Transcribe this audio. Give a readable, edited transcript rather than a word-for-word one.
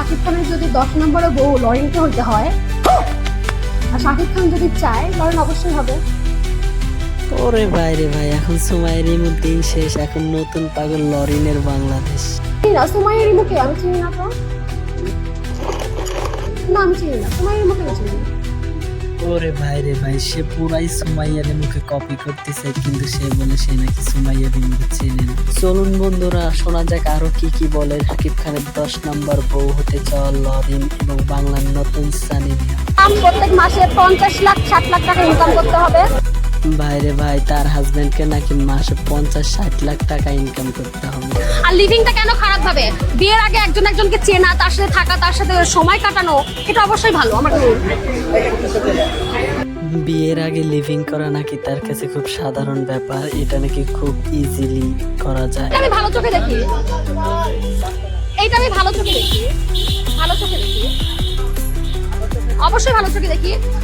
শাকিব খানের যদি 10 নম্বরে বউ লরিনকে হইতে হয়, আর শাকিব খান যদি চায় লরিন অবশ্যই হবে। ওরে ভাই রে ভাই, এখন সুমাইয়ের ইমুর দিন শেষ, এখন নতুন পাগল লরিনের বাংলাদেশ। চিনি না সুমাইয়ের ইমুকে, আমি চিনি না তো। না আমি চিনি না সুমাইয়ের ইমুকে, আমি চিনি না। ওরে ভাই রে ভাই, সে পুরাই সুমাইয়ার মুখে কপি করতেছে, কিন্তু সে বলে সে নাকি সুমাইয়ার মুখে চেনে না। চলুন বন্ধুরা, শোনা যাক আরো কি কি বলে শাকিব খানের 10 নম্বর বউ হতে চাওয়া লরিন এবং বাংলার নতুন সানি লিওন। প্রত্যেক মাসে 50 লাখ 60 লাখ টাকা ইনকাম করতে হবে। ভাই রে ভাই, তার হাজবেন্ডকে নাকি মাসে 50-60 লাখ টাকা ইনকাম করতে হবে। আর লিভিংটা কেন খারাপ ভাবে? বিয়ের আগে একজন একজনকে চেনা, তার সাথে থাকা, তার সাথে সময় কাটানো, এটা অবশ্যই ভালো। আমার বিয়ের আগে লিভিং করা নাকি তার কাছে খুব সাধারণ ব্যাপার, এটা নাকি খুব ইজিলি করা যায়। আমি ভালো চোখে দেখি, এইটা আমি ভালো চোখে দেখি, ভালো চোখে দেখি, অবশ্যই ভালো চোখে দেখি।